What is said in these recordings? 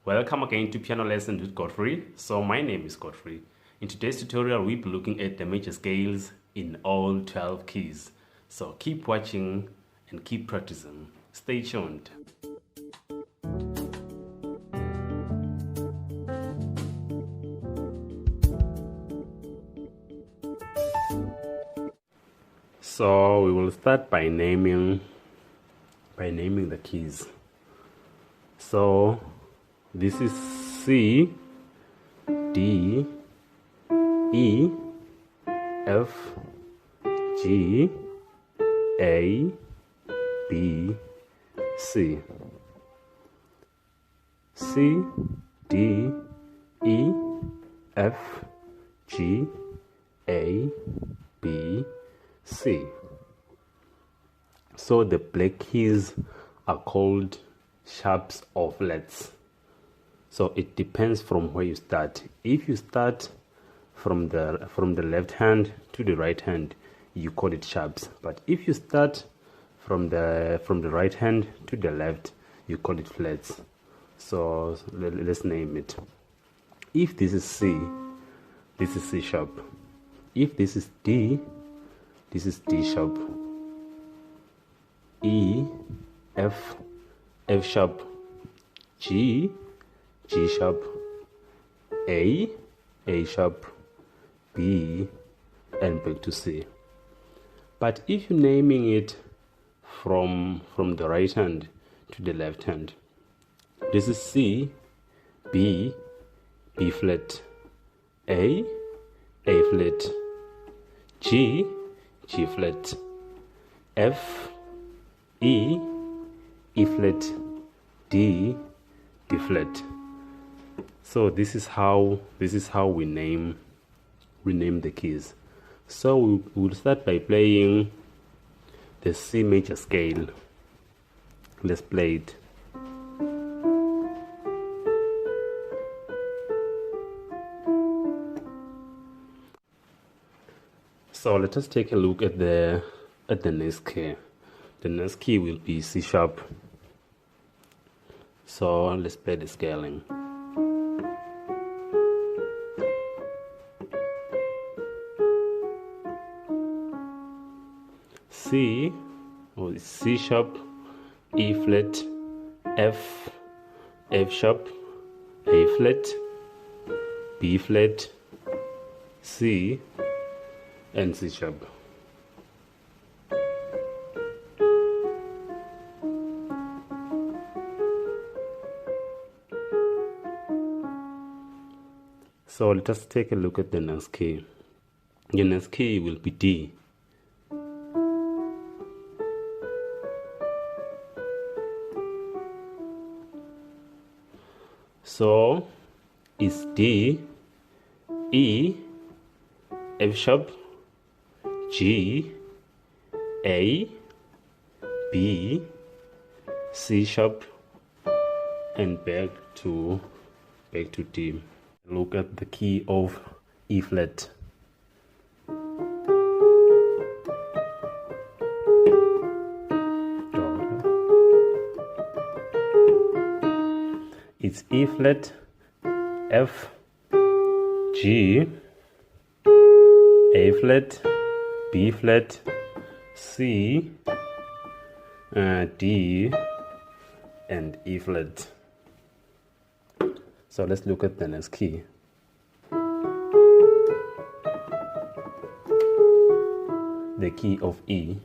Welcome again to Piano Lessons with Godfrey. So my name is Godfrey. In today's tutorial, we'll be looking at the major scales in all 12 keys. So keep watching and keep practicing. Stay tuned. So we will start by naming the keys. So this is C, D, E, F, G, A, B, C. C, D, E, F, G, A, B, C. So the black keys are called sharps or flats. So it depends from where you start. If you start from the left hand to the right hand, you call it sharps. But if you start from the right hand to the left, you call it flats. So let's name it. If this is C, this is C sharp. If this is D, this is D sharp. E, F, F sharp. G, G sharp. A sharp. B, and back to C. But if you're naming it from the right hand to the left hand, this is C, B, B flat. A flat. G, G flat. F, E flat. D flat. So this is how we name the keys. So we will start by playing the C major scale. Let's play it. So let us take a look at the next key. The next key will be C sharp. So let's play the scaling. C, or C sharp, E flat, F sharp, A flat, B flat, C, and C sharp. So let us take a look at the next key. The next key will be D. So it's D, E, F sharp, G, A, B, C sharp, and back to D. Look at the key of E flat. It's E flat, F, G, A flat, B flat, C, D, and E flat. So let's look at the next key. The key of E.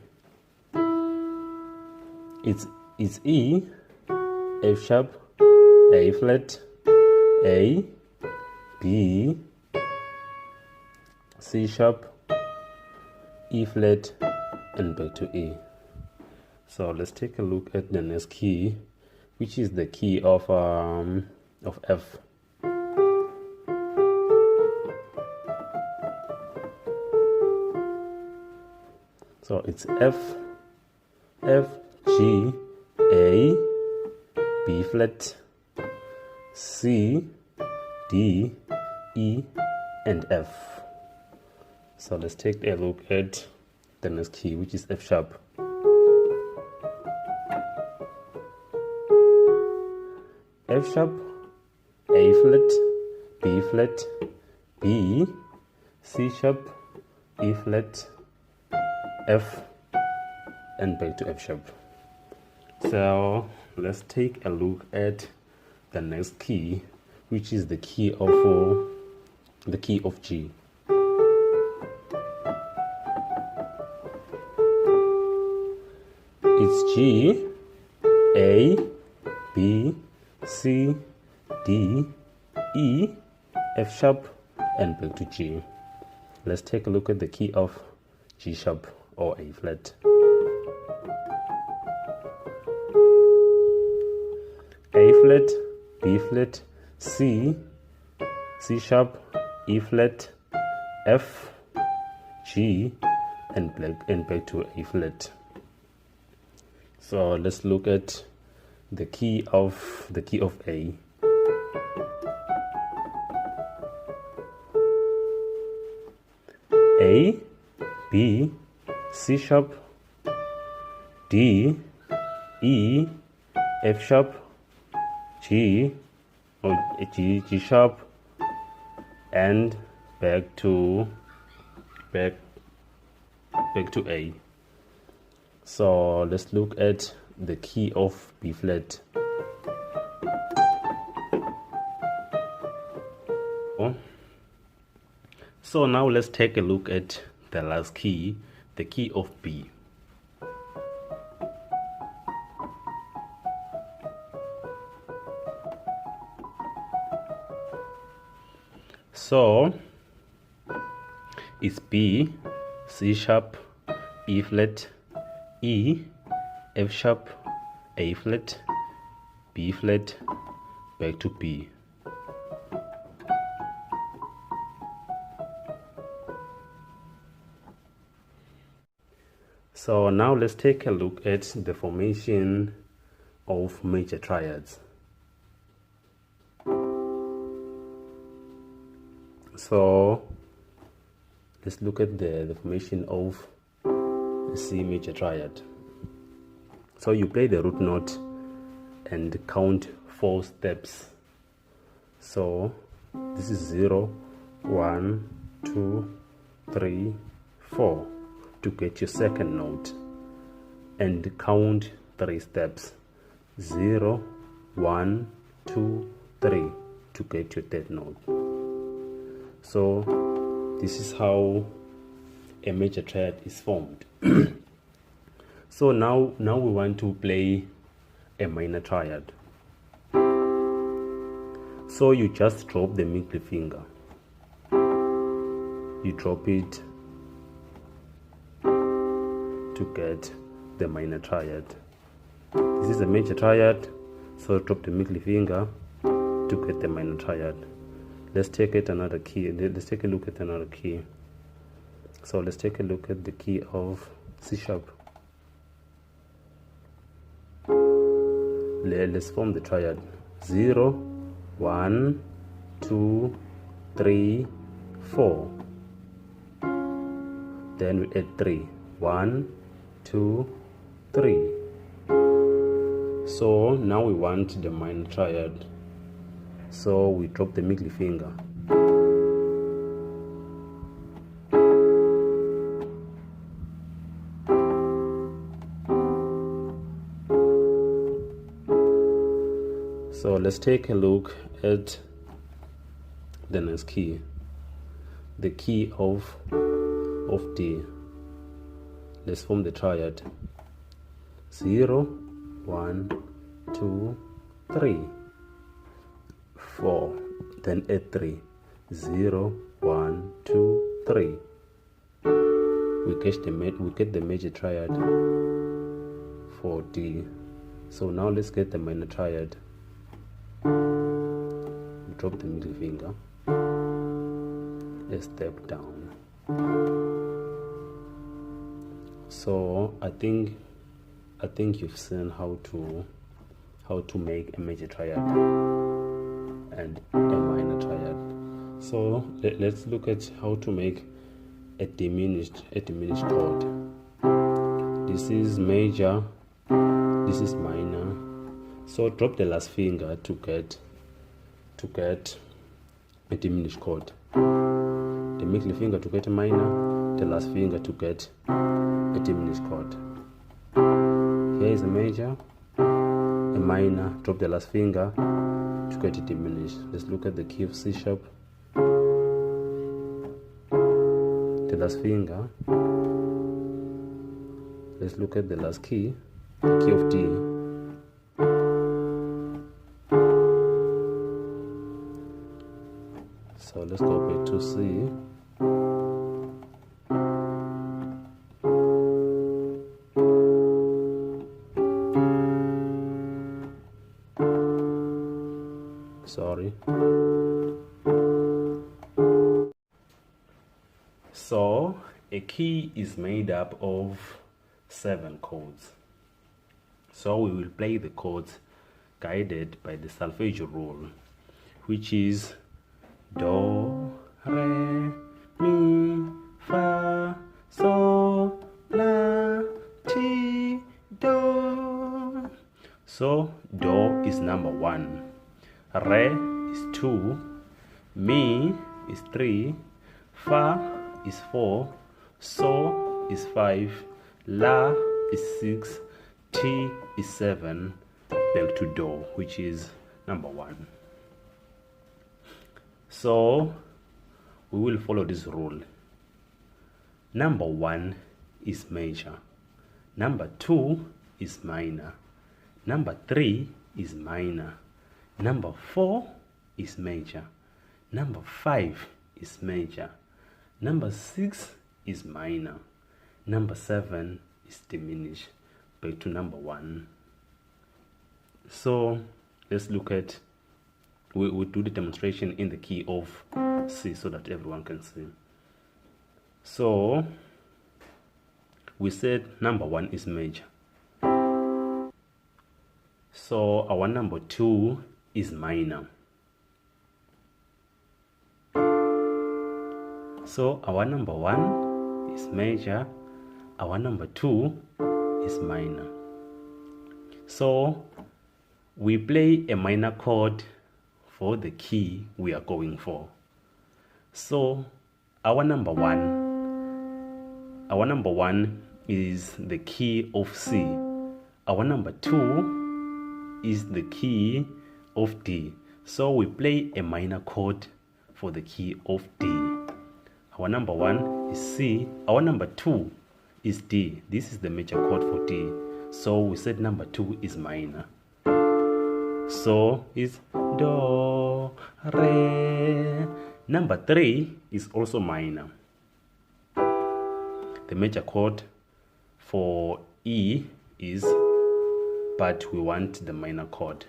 It's E, F sharp, A flat, A, B, C sharp, E flat, and back to E. So let's take a look at the next key, which is the key of F. So it's F, G, A, B flat, C, D, E, and F. So let's take a look at the next key, which is F sharp. F sharp, A flat, B flat, B, C sharp, E flat, F, and back to F sharp. So let's take a look at the next key, which is the key of G. It's G, A, B, C, D, E, F sharp, and back to G. Let's take a look at the key of G sharp or A flat. A flat, B flat, C, C sharp, E flat, F, G, and back to A flat. So let's look at the key of A. A, B, C sharp, D, E, F sharp, G, or G sharp, and back to A. So let's look at the key of B flat. So now let's take a look at the last key, the key of B. So it's B, C sharp, E flat, E, F sharp, A flat, B flat, back to B. So now let's take a look at the formation of major triads. So let's look at the formation of the C major triad. So you play the root note and count 4 steps. So this is 0, 1, 2, 3, 4 to get your second note, and count 3 steps. 0, 1, 2, 3 to get your third note. So this is how a major triad is formed. So now we want to play a minor triad. So you just drop the middle finger. You drop it to get the minor triad. This is a major triad, so drop the middle finger to get the minor triad. Let's take another key. Let's take a look at another key. So let's take a look at the key of C sharp. Let's form the triad. 0, 1, 2, 3, 4. Then we add 3. 1, 2, 3. So now we want the minor triad. So we drop the middle finger. So let's take a look at the next key, the key of D. Let's form the triad. 0, 1, 2, 3, 4. Then add 3. 0, 1, 2, 3. We get the major triad for D. So now let's get the minor triad. Drop the middle finger, a step down. So I think you've seen how to make a major triad and a minor triad. So let's look at how to make a diminished chord. This is major, this is minor. So drop the last finger to to get a diminished chord, the middle finger to get a minor, the last finger to get a diminished chord. Here is a major, a minor, drop the last finger to get it diminished. Let's look at the key of C sharp. The last finger. Let's look at the last key, the key of D. So let's go back to C. Sorry. So a key is made up of 7 chords. So we will play the chords guided by the solfeggio rule, which is Do, Re, Mi, Fa, Sol, La, Ti, Do. So Do is number 1, Re is 2, Mi is 3, Fa is 4, So is 5, La is 6, Ti is 7, back to Do, which is number 1. So we will follow this rule. Number 1 is major, number 2 is minor, number 3 is minor, number 4 is major, number 5 is major, number 6 is minor, number 7 is diminished, back to number 1. So let's look at, we'll do the demonstration in the key of C so that everyone can see. So we said number 1 is major. So our number 2 is minor. So our number 1 is major, our number 2 is minor. So we play a minor chord for the key we are going for. So our number 1 is the key of C. Our number 2 is the key of D. So we play a minor chord for the key of D. Our number 1 is C. Our number 2 is D. This is the major chord for D. So we said number 2 is minor. So it's Do, Re. Number 3 is also minor. The major chord for E is, but we want the minor chord.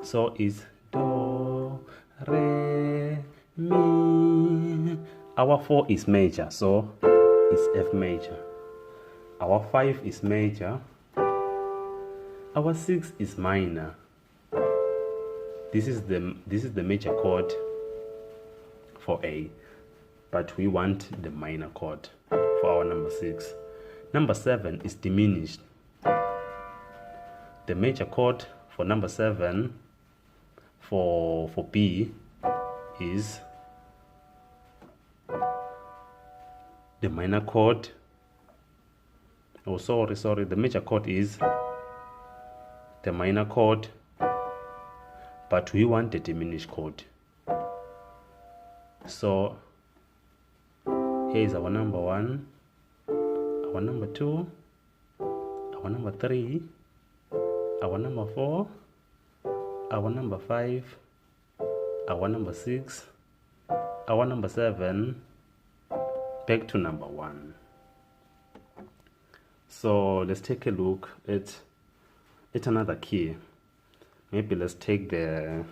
So it's Do, Re, Mi. Our 4 is major, so it's F major. Our 5 is major. Our 6 is minor. This is the major chord for A, but we want the minor chord for our number 6. Number 7 is diminished. The major chord for number 7 for B is the minor chord. Oh, sorry, the major chord is the minor chord, but we want the diminished chord. So here is our number 1, our number 2, our number 3, our number 4, our number 5, our number 6, our number 7, back to number 1. So let's take a look at another key. Maybe let's take a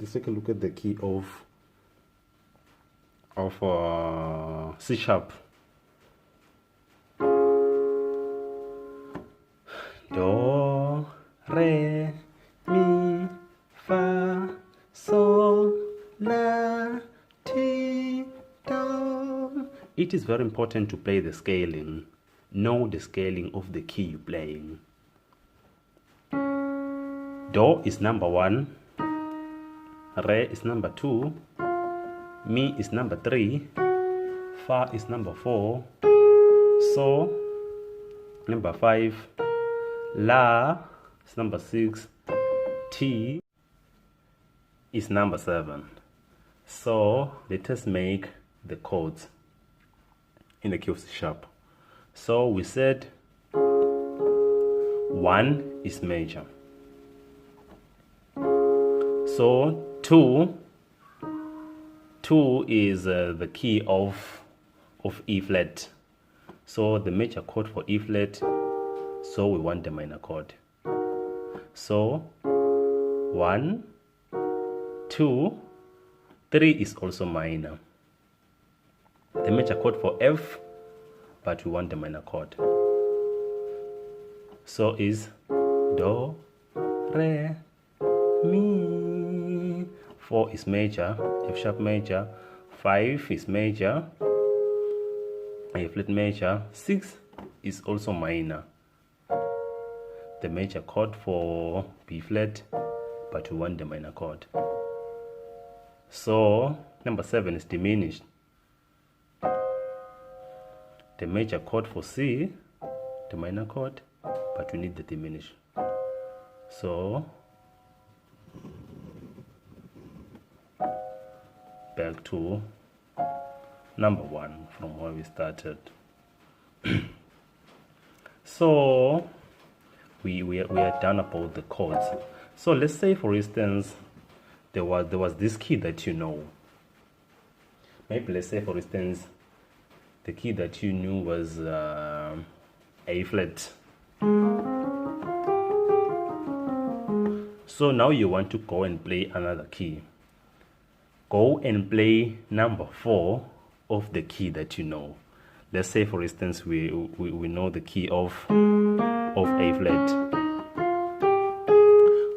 look at the key of C sharp. Do, Re, Mi, Fa, Sol, La, Ti, Do. It is very important to play the scaling. Know the scaling of the key you're playing. Do is number 1, Re is number 2, Mi is number 3, Fa is number 4, So number 5, La is number 6, Ti is number 7. So let us make the chords in the key of C sharp. So we said 1 is major. So 2 is the key of E flat. So the major chord for E flat, so we want the minor chord. So 1, 2, 3 is also minor. The major chord for F, but we want the minor chord. So is Do, Re, Mi. 4 is major, F sharp major. 5 is major, A flat major. 6 is also minor. The major chord for B flat, but we want the minor chord. So number 7 is diminished. The major chord for C, the minor chord, but we need the diminished. So back to number 1 from where we started. So we are done about the chords. So let's say, for instance, there was this key that you know. Maybe let's say, for instance, the key that you knew was A flat. So now you want to go and play another key. Go and play number 4 of the key that you know. Let's say, for instance, we know the key of A flat.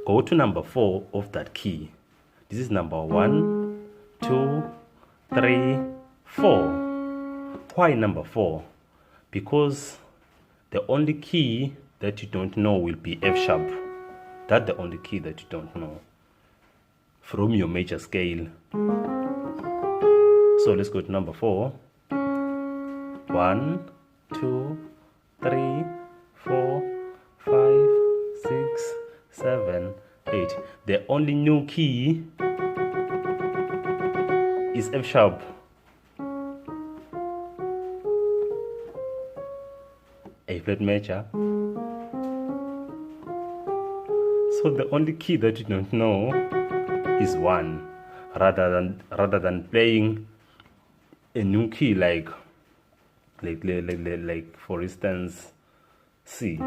Go to number 4 of that key. This is number 1, 2, 3, 4. Why number 4? Because the only key that you don't know will be F sharp. That's the only key that you don't know from your major scale. So let's go to number 4. 1, 2, 3, 4, 5, 6, 7, 8. The only new key is F sharp. A flat major. So the only key that you don't know is 1, rather than playing a new key like for instance C.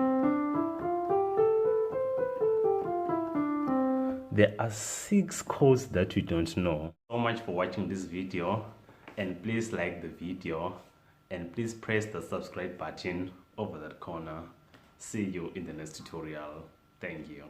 There are 6 chords that you don't know. So much for watching this video, and please like the video, and please press the subscribe button over that corner. See you in the next tutorial. Thank you.